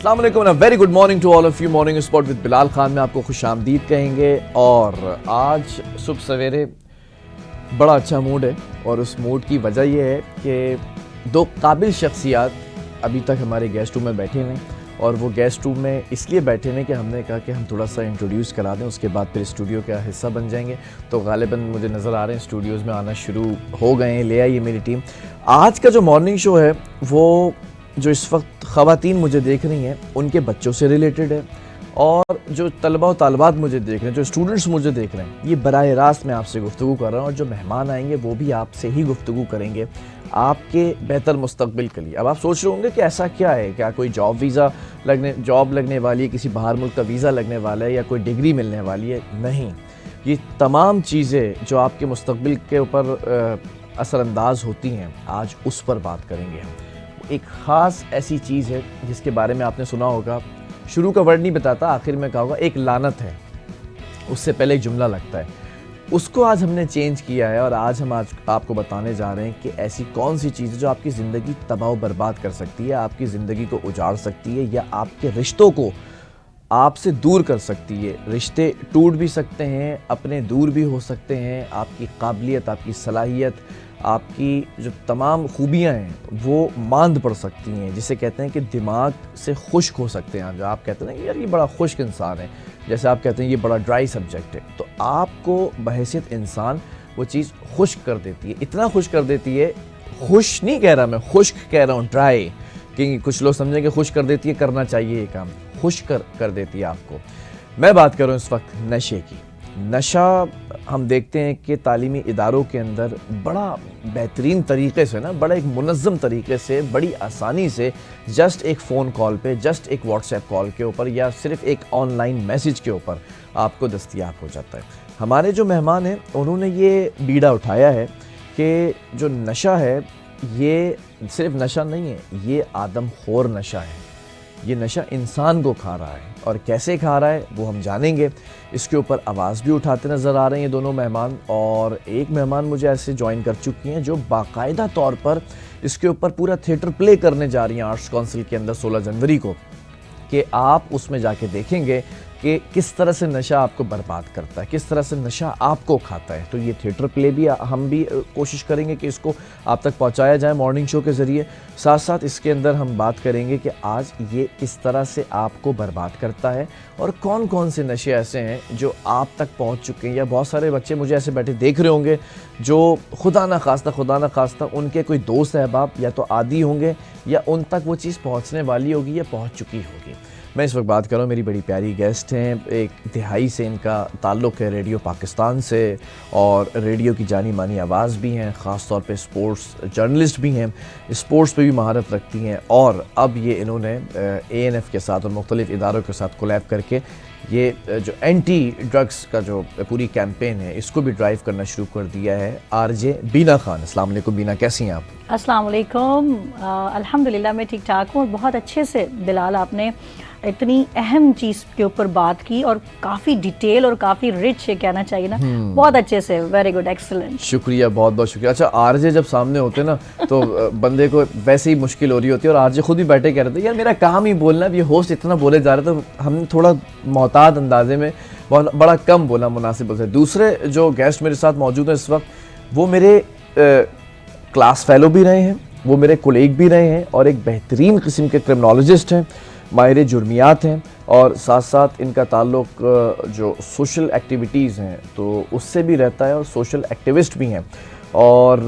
السلام علیکم very good morning to all of you. Morning spot with Bilal Khan میں آپ کو خوش آمدید کہیں گے. اور آج صبح سویرے بڑا اچھا موڈ ہے, اور اس موڈ کی وجہ یہ ہے کہ دو قابل شخصیات ابھی تک ہمارے گیسٹ روم میں بیٹھے ہیں, اور وہ گیسٹ روم میں اس لیے بیٹھے ہیں کہ ہم نے کہا کہ ہم تھوڑا سا انٹروڈیوس کرا دیں, اس کے بعد پھر اسٹوڈیو کا حصہ بن جائیں گے. تو غالباً مجھے نظر آ رہے ہیں اسٹوڈیوز میں آنا شروع ہو گئے ہیں, لے آئیے میری ٹیم. آج کا جو مارننگ شو ہے وہ جو اس وقت خواتین مجھے دیکھ رہی ہیں ان کے بچوں سے ریلیٹڈ ہے, اور جو طلبہ و طالبات مجھے دیکھ رہے ہیں, جو اسٹوڈنٹس مجھے دیکھ رہے ہیں, یہ براہ راست میں آپ سے گفتگو کر رہا ہوں. اور جو مہمان آئیں گے وہ بھی آپ سے ہی گفتگو کریں گے آپ کے بہتر مستقبل کے لیے. اب آپ سوچ رہے ہوں گے کہ ایسا کیا ہے, کیا کوئی جاب لگنے والی ہے, کسی باہر ملک کا ویزا لگنے والا ہے, یا کوئی ڈگری ملنے والی ہے؟ نہیں, یہ تمام چیزیں جو آپ کے مستقبل کے اوپر اثر انداز ہوتی ہیں, آج اس پر بات کریں گے ہم. ایک خاص ایسی چیز ہے جس کے بارے میں آپ نے سنا ہوگا, شروع کا ورڈ نہیں بتاتا, آخر میں کہا ہوگا ایک لعنت ہے, اس سے پہلے ایک جملہ لگتا ہے. اس کو آج ہم نے چینج کیا ہے, اور آج ہم آپ کو بتانے جا رہے ہیں کہ ایسی کون سی چیز ہے جو آپ کی زندگی تباہ و برباد کر سکتی ہے, آپ کی زندگی کو اجاڑ سکتی ہے, یا آپ کے رشتوں کو آپ سے دور کر سکتی ہے. رشتے ٹوٹ بھی سکتے ہیں, اپنے دور بھی ہو سکتے ہیں, آپ کی قابلیت, آپ کی صلاحیت, آپ کی جو تمام خوبیاں ہیں وہ ماند پڑ سکتی ہیں, جسے کہتے ہیں کہ دماغ سے خشک ہو سکتے ہیں. جو آپ کہتے ہیں کہ یار یہ بڑا خشک انسان ہے, جیسے آپ کہتے ہیں یہ بڑا ڈرائی سبجیکٹ ہے, تو آپ کو بحیثیت انسان وہ چیز خشک کر دیتی ہے. اتنا خشک کر دیتی ہے, خوش نہیں کہہ رہا میں, خشک کہہ رہا ہوں, ڈرائی, کہ کچھ لوگ سمجھیں کہ خشک کر دیتی ہے, کرنا چاہیے یہ کام, خشک کر دیتی ہے آپ کو. میں بات کر رہا ہوں اس وقت نشے کی. نشہ ہم دیکھتے ہیں کہ تعلیمی اداروں کے اندر بڑا بہترین طریقے سے نا, بڑا ایک منظم طریقے سے, بڑی آسانی سے, جسٹ ایک فون کال پہ, جسٹ ایک واٹس ایپ کال کے اوپر, یا صرف ایک آن لائن میسیج کے اوپر آپ کو دستیاب ہو جاتا ہے. ہمارے جو مہمان ہیں انہوں نے یہ بیڑا اٹھایا ہے کہ جو نشہ ہے یہ صرف نشہ نہیں ہے, یہ آدم خور نشہ ہے. یہ نشہ انسان کو کھا رہا ہے, اور کیسے کھا رہا ہے وہ ہم جانیں گے. اس کے اوپر آواز بھی اٹھاتے نظر آ رہے ہیں یہ دونوں مہمان, اور ایک مہمان مجھے ایسے جوائن کر چکی ہیں جو باقاعدہ طور پر اس کے اوپر پورا تھیٹر پلے کرنے جا رہی ہیں آرٹس کونسل کے اندر 16 جنوری کو, کہ آپ اس میں جا کے دیکھیں گے کہ کس طرح سے نشہ آپ کو برباد کرتا ہے, کس طرح سے نشہ آپ کو کھاتا ہے. تو یہ تھیٹر پلے بھی ہم بھی کوشش کریں گے کہ اس کو آپ تک پہنچایا جائے مارننگ شو کے ذریعے. ساتھ ساتھ اس کے اندر ہم بات کریں گے کہ آج یہ کس طرح سے آپ کو برباد کرتا ہے, اور کون کون سے نشے ایسے ہیں جو آپ تک پہنچ چکے ہیں. یا بہت سارے بچے مجھے ایسے بیٹھے دیکھ رہے ہوں گے جو خدا نہ خواستہ ان کے کوئی دوست احباب یا تو عادی ہوں گے, یا ان تک وہ چیز پہنچنے والی ہوگی یا پہنچ چکی ہوگی. میں اس وقت بات کر رہا ہوں, میری بڑی پیاری گیسٹ ہیں, ایک دہائی سے ان کا تعلق ہے ریڈیو پاکستان سے, اور ریڈیو کی جانی مانی آواز بھی ہیں, خاص طور پہ اسپورٹس جرنلسٹ بھی ہیں, اسپورٹس پہ بھی مہارت رکھتی ہیں, اور اب یہ انہوں نے ANF کے ساتھ اور مختلف اداروں کے ساتھ کولیب کر کے یہ جو اینٹی ڈرگس کا جو پوری کیمپین ہے اس کو بھی ڈرائیو کرنا شروع کر دیا ہے. RJ بینا خان. السلام علیکم بینا, کیسی ہیں آپ؟ السلام علیکم. الحمدللہ میں ٹھیک ٹھاک ہوں. بہت اچھے سے بلال آپ نے اتنی اہم چیز کے اوپر بات کی, اور کافی ڈیٹیل اور کافی رچ ہے کہنا چاہیے نا, بہت اچھے سے. ویری گڈ, ایکسلنٹ, شکریہ, بہت بہت شکریہ. اچھا, RJ جب سامنے ہوتے نا تو بندے کو ویسے ہی مشکل ہو رہی ہوتی ہے, اور RJ خود بھی بیٹھے کہہ رہے تھے یار میرا کام ہی بولنا, اب یہ ہوسٹ اتنا بولے جا رہا تھا, ہم نے تھوڑا محتاط اندازے میں بڑا کم بولا, مناسب بولتے. دوسرے جو گیسٹ میرے ساتھ موجود ہیں اس وقت وہ میرے کلاس فیلو بھی رہے ہیں, وہ میرے کولیگ بھی رہے ہیں, اور ایک بہترین قسم کے کرمنالوجسٹ ہیں, ماہر جرمیات ہیں, اور ساتھ ساتھ ان کا تعلق جو سوشل ایکٹیویٹیز ہیں تو اس سے بھی رہتا ہے, اور سوشل ایکٹیوسٹ بھی ہیں. اور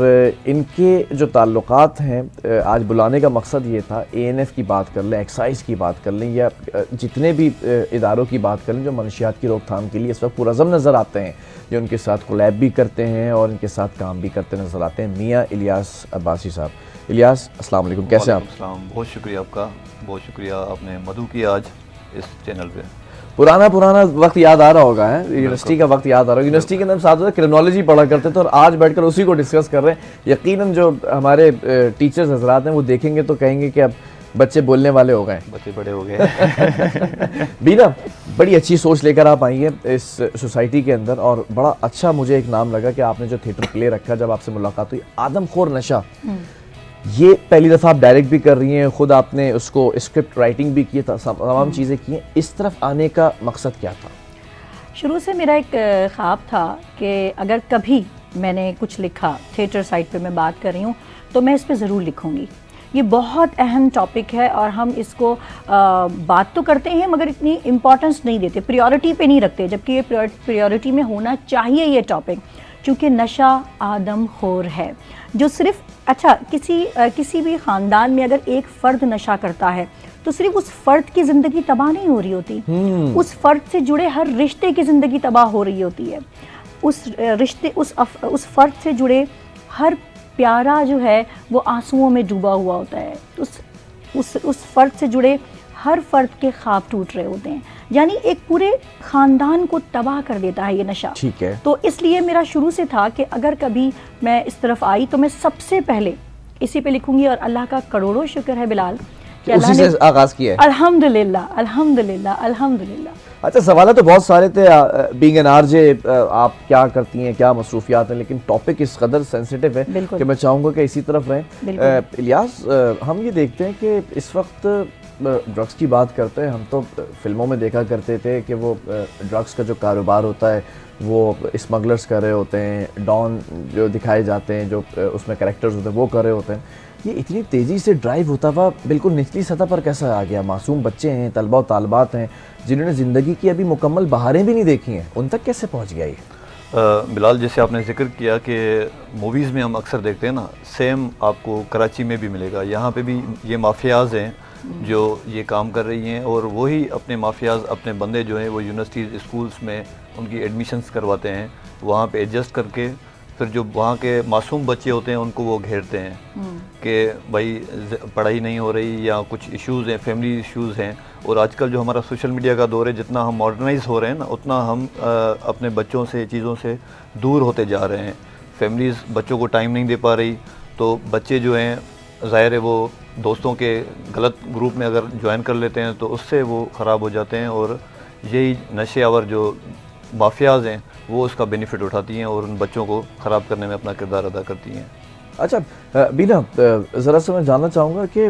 ان کے جو تعلقات ہیں, آج بلانے کا مقصد یہ تھا ANF کی بات کر لیں, ایکسائز کی بات کر لیں, یا جتنے بھی اداروں کی بات کر لیں جو منشیات کی روک تھام کے لیے اس وقت پرعزم نظر آتے ہیں, جو ان کے ساتھ کولیب بھی کرتے ہیں اور ان کے ساتھ کام بھی کرتے نظر آتے ہیں. میاں الیاس عباسی صاحب. الیاس السلام علیکم, کیسے آپ؟ السلام, بہت شکریہ آپ کا, بہت شکریہ, آپ نے مدعو کیا آج اس چینل پہ. پرانا وقت یاد آ رہا ہوگا, یونیورسٹی کا وقت یاد آ رہا ہوگا. یونیورسٹی کے اندر ساتھ کرمنالوجی پڑھا کرتے تھے, اور آج بیٹھ کر اسی کو ڈسکس کر رہے ہیں. یقیناً جو ہمارے ٹیچرز حضرات ہیں وہ دیکھیں گے تو کہیں گے کہ اب بچے بولنے والے ہو گئے, بچے بڑے ہو گئے. بینا, بڑی اچھی سوچ لے کر آپ آئی ہیں اس سوسائٹی کے اندر, اور بڑا اچھا مجھے ایک نام لگا کہ آپ نے جو تھیٹر پلے رکھا جب آپ سے ملاقات ہوئی, آدم خور نشہ. یہ پہلی دفعہ آپ ڈائریکٹ بھی کر رہی ہیں, خود آپ نے اس کو اسکرپٹ رائٹنگ بھی کی, تمام چیزیں کی ہیں, اس طرف آنے کا مقصد کیا تھا؟ شروع سے میرا ایک خواب تھا کہ اگر کبھی میں نے کچھ لکھا, تھیٹر سائٹ پہ میں بات کر رہی ہوں, تو میں اس پہ ضرور لکھوں گی. یہ بہت اہم ٹاپک ہے اور ہم اس کو بات تو کرتے ہیں مگر اتنی امپورٹنس نہیں دیتے, پریورٹی پہ نہیں رکھتے, جبکہ یہ پریورٹی میں ہونا چاہیے یہ ٹاپک, کیونکہ نشہ آدم خور ہے جو صرف اچھا کسی بھی خاندان میں اگر ایک فرد نشہ کرتا ہے تو صرف اس فرد کی زندگی تباہ نہیں ہو رہی ہوتی, اس فرد سے جڑے ہر رشتے کی زندگی تباہ ہو رہی ہوتی ہے. اس فرد سے جڑے ہر پیارا جو ہے وہ آنسوؤں میں ڈوبا ہوا ہوتا ہے, اس فرد سے جڑے ہر فرد کے خواب ٹوٹ رہے ہوتے ہیں, یعنی ایک پورے خاندان کو تباہ کر دیتا ہے یہ نشہ. ٹھیک ہے. تو اس لیے میرا شروع سے تھا کہ اگر کبھی میں اس طرف آئی تو میں سب سے پہلے اسی پہ لکھوں گی, اور اللہ کا کروڑوں شکر ہے بلال کہ اللہ اسی نے سے آغاز کیا ہے. الحمدللہ الحمدللہ الحمدللہ. اچھا, سوالات تو بہت سارے تھے, بینگ این آر جے آپ کیا کرتی ہیں, کیا مصروفیات ہیں, لیکن ٹاپک اس قدر سینسیٹیو ہے کہ میں چاہوں گا کہ اسی طرف رہیں. الیاس, ہم یہ دیکھتے ہیں کہ اس وقت ڈرگس کی بات کرتے ہیں, ہم تو فلموں میں دیکھا کرتے تھے کہ وہ ڈرگس کا جو کاروبار ہوتا ہے وہ اسمگلرز کر رہے ہوتے ہیں, ڈان جو دکھائے جاتے ہیں, جو اس میں کریکٹرز ہوتے ہیں وہ کر رہے ہوتے ہیں. یہ اتنی تیزی سے ڈرائیو ہوتا ہوا بالکل نچلی سطح پر کیسا آ گیا؟ معصوم بچے ہیں, طلبہ و طالبات ہیں جنہوں نے زندگی کی ابھی مکمل بہاریں بھی نہیں دیکھی ہیں, ان تک کیسے پہنچ گیا یہ؟ بلال, جیسے آپ نے ذکر کیا کہ موویز میں ہم اکثر دیکھتے ہیں نا, سیم آپ کو کراچی میں بھی ملے گا. یہاں پہ بھی یہ مافیاز ہیں جو یہ کام کر رہی ہیں, اور وہی اپنے مافیاز اپنے بندے جو ہیں وہ یونیورسٹیز اسکولز میں ان کی ایڈمیشنز کرواتے ہیں, وہاں پہ ایڈجسٹ کر کے پھر جو وہاں کے معصوم بچے ہوتے ہیں ان کو وہ گھیرتے ہیں کہ بھائی پڑھائی نہیں ہو رہی یا کچھ ایشوز ہیں, فیملی ایشوز ہیں. اور آج کل جو ہمارا سوشل میڈیا کا دور ہے, جتنا ہم ماڈرنائز ہو رہے ہیں نا, اتنا ہم اپنے بچوں سے چیزوں سے دور ہوتے جا رہے ہیں. فیملیز بچوں کو ٹائم نہیں دے پا رہی, تو بچے جو ہیں ظاہر ہے وہ دوستوں کے غلط گروپ میں اگر جوائن کر لیتے ہیں تو اس سے وہ خراب ہو جاتے ہیں, اور یہی نشے آور جو مافیاز ہیں وہ اس کا بینیفٹ اٹھاتی ہیں اور ان بچوں کو خراب کرنے میں اپنا کردار ادا کرتی ہیں. اچھا بینا, ذرا سا میں جاننا چاہوں گا کہ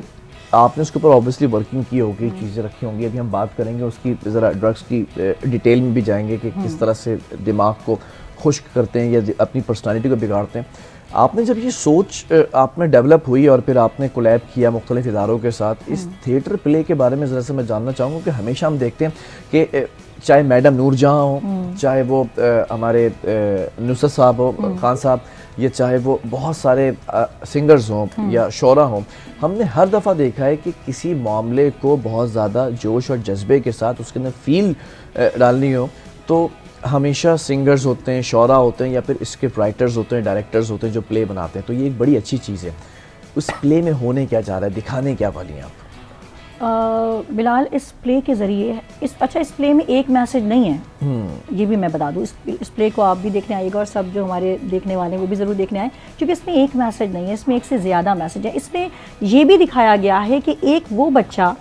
آپ نے اس کے اوپر آبویسلی ورکنگ کی ہوگی, چیزیں رکھی ہوں گی, ابھی ہم بات کریں گے اس کی, ذرا ڈرگس کی ڈیٹیل میں بھی جائیں گے کہ کس طرح سے دماغ کو خشک کرتے ہیں یا اپنی پرسنالٹی کو بگاڑتے ہیں. آپ نے جب یہ سوچ آپ میں ڈیولپ ہوئی اور پھر آپ نے کولیب کیا مختلف اداروں کے ساتھ, اس تھیٹر پلے کے بارے میں ذرا سے میں جاننا چاہوں گا کہ ہمیشہ ہم دیکھتے ہیں کہ چاہے میڈم نور جہاں ہوں, چاہے وہ ہمارے نصرت صاحب ہو, خان صاحب, یا چاہے وہ بہت سارے سنگرز ہوں یا شعراء ہوں, ہم نے ہر دفعہ دیکھا ہے کہ کسی معاملے کو بہت زیادہ جوش اور جذبے کے ساتھ اس کے اندر فیل ڈالنی ہو تو ہمیشہ سنگرز ہوتے ہیں, شعراء ہوتے ہیں, یا پھر اسکرپٹ رائٹرز ہوتے ہیں, ڈائریکٹرز ہوتے ہیں جو پلے بناتے ہیں. تو یہ ایک بڑی اچھی چیز ہے. اس پلے میں ہونے کیا جا رہا ہے, دکھانے کیا والی ہیں آپ؟ بلال, اس پلے کے ذریعے اس پلے میں ایک میسج نہیں ہے, یہ بھی میں بتا دوں. اس پلے کو آپ بھی دیکھنے آئیے گا اور سب جو ہمارے دیکھنے والے ہیں وہ بھی ضرور دیکھنے آئیں, کیونکہ اس میں ایک میسج نہیں ہے, اس میں ایک سے زیادہ میسج ہے. اس میں یہ بھی دکھایا گیا ہے کہ ایک وہ بچہ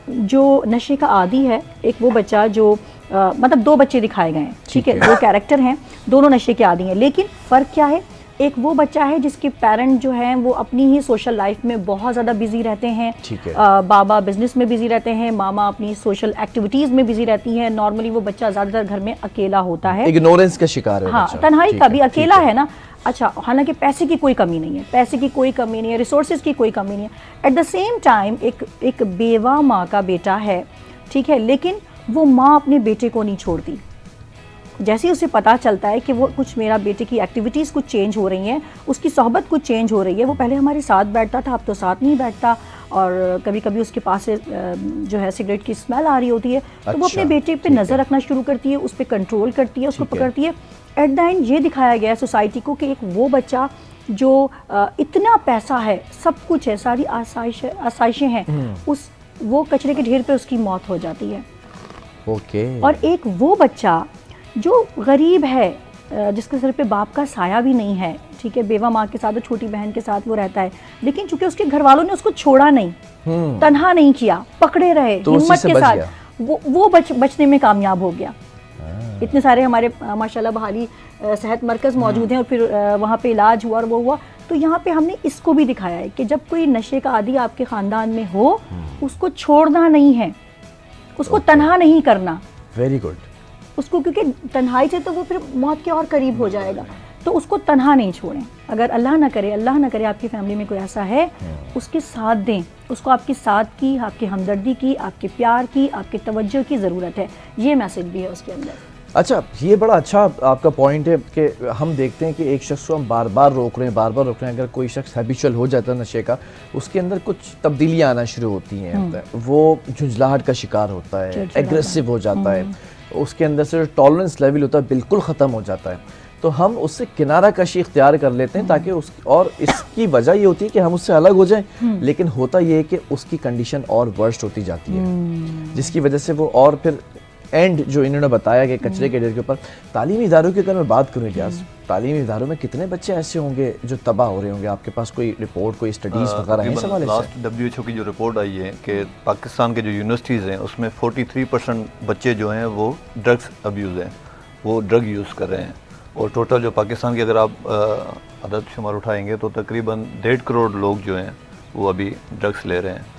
جو نشے کا عادی ہے, ایک وہ بچہ جو مطلب دو بچے دکھائے گئے ہیں, ٹھیک ہے, دو کیریکٹر ہیں, دونوں نشے کے عادی ہیں, لیکن فرق کیا ہے؟ ایک وہ بچہ ہے جس کے پیرنٹ جو ہیں وہ اپنی ہی سوشل لائف میں بہت زیادہ بزی رہتے ہیں, بابا بزنس میں بزی رہتے ہیں, ماما اپنی سوشل ایکٹیویٹیز میں بزی رہتی ہیں. نارملی وہ بچہ زیادہ تر گھر میں اکیلا ہوتا ہے, اگنورنس کا شکار ہے, ہاں, تنہائی کا بھی, اکیلا ہے نا. اچھا, حالانکہ پیسے کی کوئی کمی نہیں ہے, پیسے کی کوئی کمی نہیں ہے, ریسورسز کی کوئی کمی نہیں ہے. ایٹ دا سیم ٹائم ایک بیوہ ماں کا بیٹا ہے, ٹھیک ہے, لیکن وہ ماں اپنے بیٹے کو نہیں چھوڑتی. جیسے ہی اسے پتہ چلتا ہے کہ وہ کچھ میرا بیٹے کی ایکٹیویٹیز کچھ چینج ہو رہی ہیں, اس کی صحبت کچھ چینج ہو رہی ہے, وہ پہلے ہمارے ساتھ بیٹھتا تھا اب تو ساتھ نہیں بیٹھتا, اور کبھی کبھی اس کے پاس سے جو ہے سگریٹ کی اسمیل آ رہی ہوتی ہے, تو وہ اپنے بیٹے پہ نظر رکھنا شروع کرتی ہے, اس پہ کنٹرول کرتی ہے, اس کو پکڑتی ہے. ایٹ دا اینڈ یہ دکھایا گیا ہے سوسائٹی کو کہ ایک وہ بچہ جو اتنا پیسہ ہے, سب کچھ ہے, ساری آسائشیں ہیں, وہ کچرے کے ڈھیر پہ اس کی موت ہو جاتی ہے. اور ایک وہ بچہ جو غریب ہے, جس کے سر پہ باپ کا سایہ بھی نہیں ہے, ٹھیک ہے, بیوہ ماں کے ساتھ اور چھوٹی بہن کے ساتھ وہ رہتا ہے, لیکن چونکہ اس کے گھر والوں نے اس کو چھوڑا نہیں, تنہا نہیں کیا, پکڑے رہے ہمت کے ساتھ, وہ بچنے میں کامیاب ہو گیا. اتنے سارے ہمارے ماشاءاللہ بحالی صحت مرکز موجود ہیں, اور پھر وہاں پہ علاج ہوا اور وہ ہوا, تو یہاں پہ ہم نے اس کو بھی دکھایا ہے کہ جب کوئی نشے کا عادی آپ کے خاندان میں ہو اس کو چھوڑنا نہیں ہے, اس کو تنہا نہیں کرنا. Very good. اس کو, کیونکہ تنہائی سے تو وہ پھر موت کے اور قریب ہو جائے گا, تو اس کو تنہا نہیں چھوڑیں. اگر اللہ نہ کرے آپ کی فیملی میں کوئی ایسا ہے, اس کے ساتھ دیں, اس کو آپ کی ساتھ کی, آپ کی ہمدردی کی, آپ کے پیار کی, آپ کی توجہ کی ضرورت ہے. یہ میسج بھی ہے اس کے اندر. اچھا, یہ بڑا اچھا آپ کا پوائنٹ ہے کہ ہم دیکھتے ہیں کہ ایک شخص کو ہم بار بار روک رہے ہیں. اگر کوئی شخص ہیبیچول ہو جاتا ہے نشے کا, اس کے اندر کچھ تبدیلیاں آنا شروع ہوتی ہیں. وہ جھنجھلاہٹ کا شکار ہوتا ہے, ایگریسو ہو جاتا ہے, اس کے اندر سے جو ٹالرنس لیول ہوتا ہے بالکل ختم ہو جاتا ہے. تو ہم اس سے کنارہ کشی اختیار کر لیتے ہیں تاکہ اس کی وجہ یہ ہوتی ہے کہ ہم اس سے الگ ہو جائیں, لیکن ہوتا یہ ہے کہ اس کی کنڈیشن اور ورسٹ ہوتی جاتی ہے, جس کی وجہ سے وہ اور پھر اینڈ جو انہوں نے بتایا کہ کچرے کے ڈھیر کے اوپر. تعلیمی اداروں کی اگر میں بات کروں اجاز, تعلیمی اداروں میں کتنے بچے ایسے ہوں گے جو تباہ ہو رہے ہوں گے؟ آپ کے پاس کوئی رپورٹ, کوئی اسٹڈیز وغیرہ ہیں اس حوالے سے؟ لاسٹ WHO کی جو رپورٹ آئی ہے کہ پاکستان کے جو یونیورسٹیز ہیں اس میں 43% بچے جو ہیں وہ ڈرگس ابیوز ہیں, وہ ڈرگ یوز کر رہے ہیں. اور ٹوٹل جو پاکستان کی اگر آپ عدد شمار اٹھائیں گے تو تقریباً 1.5 کروڑ لوگ جو ہیں وہ ابھی ڈرگس لے رہے ہیں.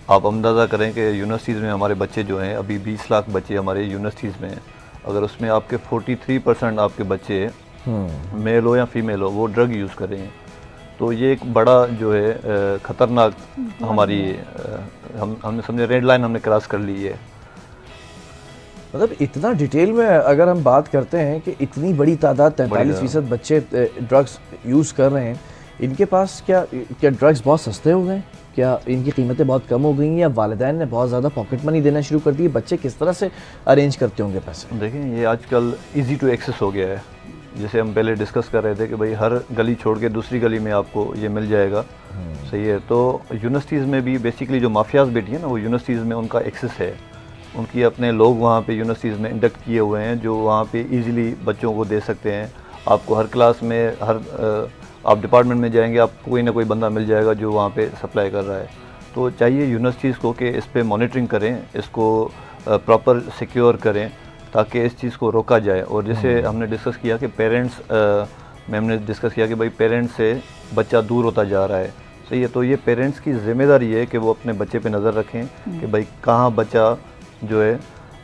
آپ اندازہ کریں کہ یونیورسٹیز میں ہمارے بچے جو ہیں, ابھی 20 لاکھ بچے ہمارے یونیورسٹیز میں ہیں, اگر اس میں آپ کے 43% آپ کے بچے میل ہو یا فیمیل ہو وہ ڈرگ یوز کر رہے ہیں, تو یہ ایک بڑا جو ہے خطرناک ہماری ہم نے سمجھے ریڈ لائن ہم نے کراس کر لی ہے. مطلب اتنا ڈیٹیل میں اگر ہم بات کرتے ہیں کہ اتنی بڑی تعداد 43% بچے ڈرگس یوز کر رہے ہیں, ان کے پاس کیا ڈرگس بہت سستے ہو گئے ہیں؟ کیا ان کی قیمتیں بہت کم ہو گئی ہیں, یا والدین نے بہت زیادہ پاکٹ منی دینا شروع کر دی؟ بچے کس طرح سے ارینج کرتے ہوں گے پیسے؟ دیکھیں, یہ آج کل ایزی ٹو ایکسیس ہو گیا ہے. جیسے ہم پہلے ڈسکس کر رہے تھے کہ بھائی ہر گلی چھوڑ کے دوسری گلی میں آپ کو یہ مل جائے گا, صحیح ہے. تو یونیورسٹیز میں بھی بیسیکلی جو مافیاز بیٹھی ہیں نا, وہ یونیورسٹیز میں ان کا ایکسیس ہے, ان کی اپنے لوگ وہاں پہ یونیورسٹیز میں انڈکٹ کیے ہوئے ہیں جو وہاں پہ ایزیلی بچوں کو دے سکتے ہیں. آپ کو ہر کلاس میں آپ ڈپارٹمنٹ میں جائیں گے, آپ کو کوئی نہ کوئی بندہ مل جائے گا جو وہاں پہ سپلائی کر رہا ہے. تو چاہیے یونیورسٹیز کو کہ اس پہ مانیٹرنگ کریں, اس کو پراپر سیکیور کریں تاکہ اس چیز کو روکا جائے. اور جیسے ہم نے ڈسکس کیا کہ پیرنٹس, میم نے ڈسکس کیا کہ بھائی پیرنٹس سے بچہ دور ہوتا جا رہا ہے, صحیح ہے. تو یہ پیرنٹس کی ذمہ داری ہے کہ وہ اپنے بچے پہ نظر رکھیں کہ بھائی کہاں بچہ جو ہے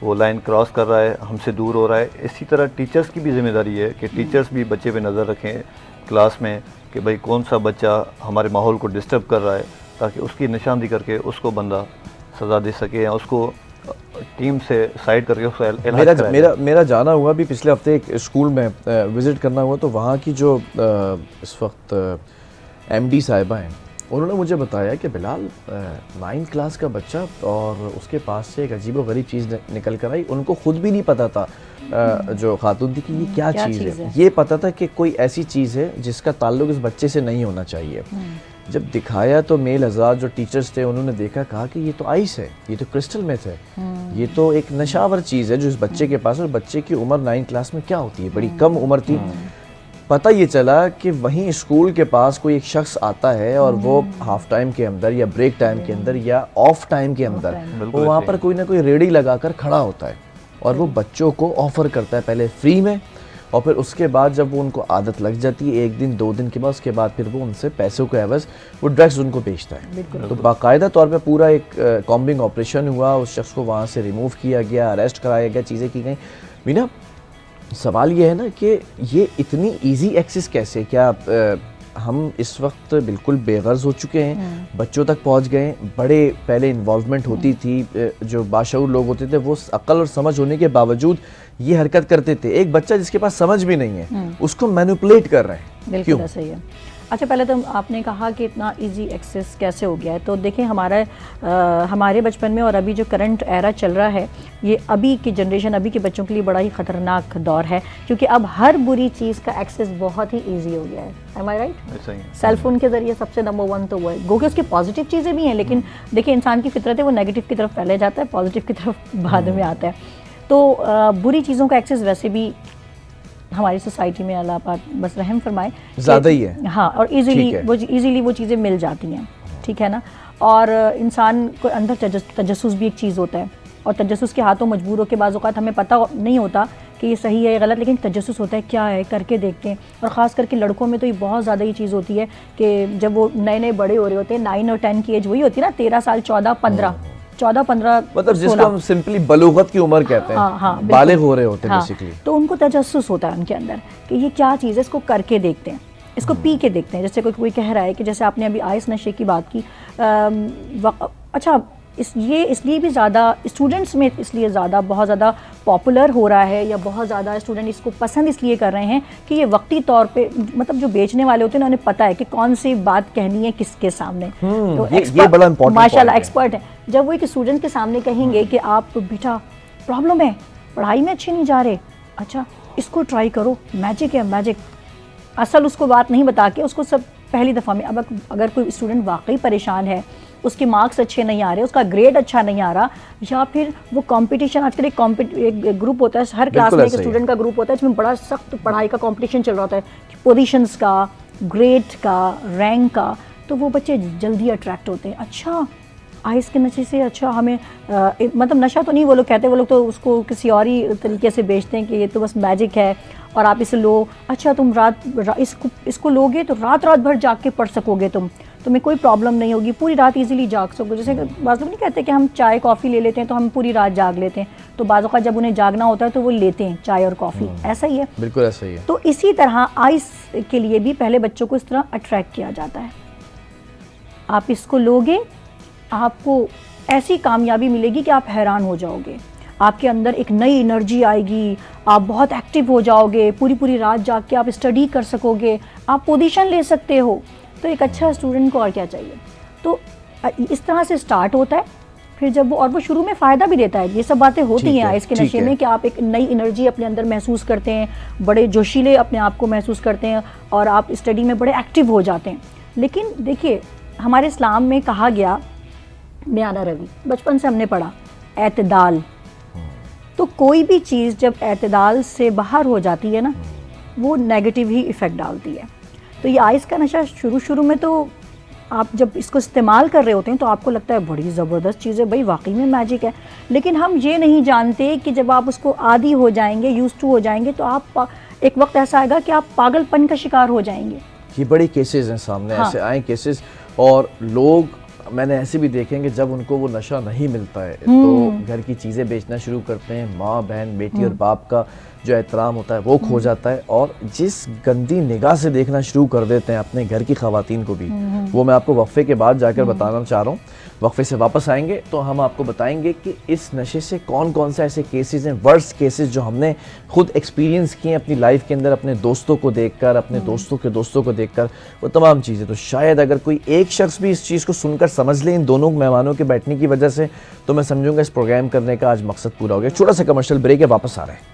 وہ لائن کراس کر رہا ہے, ہم سے دور ہو رہا ہے. اسی طرح ٹیچرز کی بھی ذمہ داری ہے کہ ٹیچرز بھی بچے پہ نظر رکھیں کلاس میں کہ بھائی کون سا بچہ ہمارے ماحول کو ڈسٹرب کر رہا ہے, تاکہ اس کی نشاندہی کر کے اس کو بندہ سزا دے سکے یا اس کو ٹیم سے سائڈ کر کے اس کو علاج کرائے. میرا جانا ہوا بھی پچھلے ہفتے ایک اسکول میں وزٹ کرنا ہوا, تو وہاں کی جو اس وقت MD صاحبہ ہیں, انہوں نے مجھے بتایا کہ بلال 9th کلاس کا بچہ اور اس کے پاس سے ایک عجیب و غریب چیز نکل کر آئی. ان کو خود بھی نہیں پتا تھا, جو خاتون تھی, کہ یہ کیا چیز ہے. یہ پتا تھا کہ کوئی ایسی چیز ہے جس کا تعلق اس بچے سے نہیں ہونا چاہیے. جب دکھایا تو میل حضرات جو ٹیچرز تھے انہوں نے دیکھا, کہا کہ یہ تو آئس ہے, یہ تو کرسٹل میتھ ہے, یہ تو ایک نشاور چیز ہے جو اس بچے کے پاس. اور بچے کی عمر 9th کلاس میں کیا ہوتی ہے, بڑی کم عمر تھی. پتہ یہ چلا کہ وہیں اسکول کے پاس کوئی ایک شخص آتا ہے اور وہ ہاف ٹائم کے اندر یا بریک ٹائم کے اندر یا آف ٹائم کے اندر وہ وہاں پر کوئی نہ کوئی ریڑھی لگا کر کھڑا ہوتا ہے اور وہ بچوں کو آفر کرتا ہے, پہلے فری میں, اور پھر اس کے بعد جب وہ ان کو عادت لگ جاتی ہے 1 دن 2 دن کے بعد, اس کے بعد پھر وہ ان سے پیسوں کے عوض وہ ڈرگس ان کو بیچتا ہے. تو باقاعدہ طور پہ پورا ایک کامبنگ آپریشن ہوا, اس شخص کو وہاں سے ریموو کیا گیا, اریسٹ کرایا گیا, چیزیں کی گئیں. مینا, سوال یہ ہے نا کہ یہ اتنی ایزی ایکسس کیسے, کیا ہم اس وقت بالکل بے غرض ہو چکے ہیں, بچوں تک پہنچ گئے. بڑے پہلے انوالومنٹ ہوتی تھی, جو باشعور لوگ ہوتے تھے وہ عقل اور سمجھ ہونے کے باوجود یہ حرکت کرتے تھے. ایک بچہ جس کے پاس سمجھ بھی نہیں ہے اس کو مینوپولیٹ کر رہے ہیں. بالکل ایسا ہی ہے. اچھا, پہلے تو آپ نے کہا کہ اتنا ایزی ایکسیس کیسے ہو گیا ہے, تو دیکھیں ہمارے بچپن میں اور ابھی جو کرنٹ ایرا چل رہا ہے, یہ ابھی کی جنریشن, ابھی کے بچوں کے لیے بڑا ہی خطرناک دور ہے, کیونکہ اب ہر بری چیز کا ایکسیس بہت ہی ایزی ہو گیا ہے. ایم آئی رائٹ؟ سیل فون کے ذریعے سب سے نمبر 1 تو وہ ہے, گو کہ اس کی پازیٹیو چیزیں بھی ہیں, لیکن دیکھیں انسان کی فطرت ہے وہ نیگیٹو کی طرف پہلے جاتا ہے, پازیٹیو کی طرف بعد میں آتا ہے. تو بری چیزوں کا ایکسیس ویسے بھی ہماری سوسائٹی میں اللہ پاک بس رحم فرمائے زیادہ ہی ہے. ہاں, اور ایزیلی وہ چیزیں مل جاتی ہیں, ٹھیک ہے نا. اور انسان کو اندر تجسس بھی ایک چیز ہوتا ہے, اور تجسس کے ہاتھوں مجبور ہو کے بعض اوقات ہمیں پتہ نہیں ہوتا کہ یہ صحیح ہے یا غلط، لیکن تجسس ہوتا ہے کیا ہے، کر کے دیکھتے ہیں. اور خاص کر کے لڑکوں میں تو یہ بہت زیادہ یہ چیز ہوتی ہے کہ جب وہ نئے نئے بڑے ہو رہے ہوتے ہیں، 9 اور 10 کی ایج وہی ہوتی ہے نا، 13 سال 14-15 مطلب جس کو ہم سمپلی بلوغت کی عمر کہتے ہیں، بالغ ہو رہے ہوتے ہیں بیسیکلی. تو ان کو تجسس ہوتا ہے ان کے اندر کہ یہ کیا چیز ہے، اس کو کر کے دیکھتے ہیں، اس کو پی کے دیکھتے ہیں. جیسے کوئی کہہ رہا ہے کہ جیسے آپ نے ابھی آئس نشے کی بات کی، اچھا یہ اس لیے بھی زیادہ اسٹوڈنٹس میں اس لیے زیادہ بہت زیادہ پاپولر ہو رہا ہے، یا بہت زیادہ اسٹوڈنٹ اس کو پسند اس لیے کر رہے ہیں کہ یہ وقتی طور پہ، مطلب جو بیچنے والے ہوتے ہیں انہیں پتہ ہے کہ کون سی بات کہنی ہے کس کے سامنے. تو یہ بڑا امپورٹنٹ ماشاء اللہ ایکسپرٹ ہے. جب وہ ایک اسٹوڈنٹ کے سامنے کہیں گے کہ آپ بیٹا پرابلم ہے، پڑھائی میں اچھے نہیں جا رہے، اچھا اس کو ٹرائی کرو، میجک ہے میجک، اصل اس کو بات نہیں بتا کے اس کو سب پہلی دفعہ میں. اب اگر کوئی اسٹوڈنٹ واقعی پریشان ہے، اس کے مارکس اچھے نہیں آ رہے، اس کا گریڈ اچھا نہیں آ رہا، یا پھر وہ کمپٹیشن، آج کل ایک گروپ ہوتا ہے ہر کلاس میں، ایک اسٹوڈنٹ کا گروپ ہوتا ہے جس میں بڑا سخت پڑھائی کا کمپٹیشن چل رہا ہوتا ہے، پوزیشنز کا، گریڈ کا، رینک کا. تو وہ بچے جلدی اٹریکٹ ہوتے ہیں. اچھا آئس کے نشے سے، اچھا ہمیں مطلب نشہ تو نہیں وہ لوگ کہتے، وہ لوگ تو اس کو کسی اور ہی طریقے سے بیچتے ہیں کہ یہ تو بس میجک ہے اور آپ اسے لو. اچھا تم اس کو لوگے تو رات بھر جاگ کے پڑھ سکو گے، تمہیں کوئی پرابلم نہیں ہوگی، پوری رات ایزیلی جاگ سکو. جیسے بعض لوگ نہیں کہتے کہ ہم چائے کافی لے لیتے ہیں تو ہم پوری رات جاگ لیتے ہیں، تو بعض اوقات جب انہیں جاگنا ہوتا ہے تو وہ لیتے ہیں چائے اور کافی. ایسا ہی ہے، بالکل ایسا ہی ہے. تو اسی طرح آئس کے لیے بھی پہلے بچوں کو اس طرح اٹریکٹ کیا جاتا ہے. آپ اس کو لوگے، آپ کو ایسی کامیابی ملے گی کہ آپ حیران ہو جاؤ گے، آپ کے اندر ایک نئی انرجی آئے گی، آپ بہت ایکٹیو ہو جاؤ گے، پوری رات جاگ کے آپ اسٹڈی کر سکو گے، آپ پوزیشن لے سکتے ہو. تو ایک اچھا اسٹوڈنٹ کو اور کیا چاہیے. تو اس طرح سے سٹارٹ ہوتا ہے. پھر جب وہ شروع میں فائدہ بھی دیتا ہے، یہ سب باتیں ہوتی ہیں آئس کے نشے میں کہ آپ ایک نئی انرجی اپنے اندر محسوس کرتے ہیں، بڑے جوشیلے اپنے آپ کو محسوس کرتے ہیں، اور آپ اسٹڈی میں بڑے ایکٹیو ہو جاتے ہیں. لیکن دیکھیے ہمارے اسلام میں کہا گیا، میانہ روی بچپن سے ہم نے پڑھا، اعتدال. تو کوئی بھی چیز جب اعتدال سے باہر ہو جاتی ہے نا، وہ نیگیٹو ہی ایفیکٹ ڈالتی ہے. تو یہ آئس کا نشہ شروع میں تو آپ جب اس کو استعمال کر رہے ہوتے ہیں تو آپ کو لگتا ہے بڑی زبردست چیز ہے، بھائی واقعی میں میجک ہے. لیکن ہم یہ نہیں جانتے کہ جب آپ اس کو عادی ہو جائیں گے، یوز ٹو ہو جائیں گے، تو آپ ایک وقت ایسا آئے گا کہ آپ پاگل پن کا شکار ہو جائیں گے. یہ بڑی کیسز ہیں سامنے، ایسے آئے کیسز. اور لوگ میں نے ایسے بھی دیکھیں کہ جب ان کو وہ نشہ نہیں ملتا ہے تو گھر کی چیزیں بیچنا شروع کرتے ہیں. ماں بہن بیٹی اور باپ کا جو احترام ہوتا ہے وہ کھو جاتا ہے، اور جس گندی نگاہ سے دیکھنا شروع کر دیتے ہیں اپنے گھر کی خواتین کو بھی، وہ میں آپ کو وقفے کے بعد جا کر بتانا چاہ رہا ہوں. وقفے سے واپس آئیں گے تو ہم آپ کو بتائیں گے کہ اس نشے سے کون سے ایسے کیسز ہیں، ورسٹ کیسز جو ہم نے خود ایکسپیرینس کیے اپنی لائف کے اندر، اپنے دوستوں کو دیکھ کر، اپنے دوستوں کے دوستوں کو دیکھ کر، وہ تمام چیزیں. تو شاید اگر کوئی ایک شخص بھی اس چیز کو سن کر سمجھ لے ان دونوں مہمانوں کے بیٹھنے کی وجہ سے، تو میں سمجھوں گا اس پروگرام کرنے کا آج مقصد پورا ہو گیا. چھوٹا سا کمرشل بریک ہے، واپس آ رہے ہیں.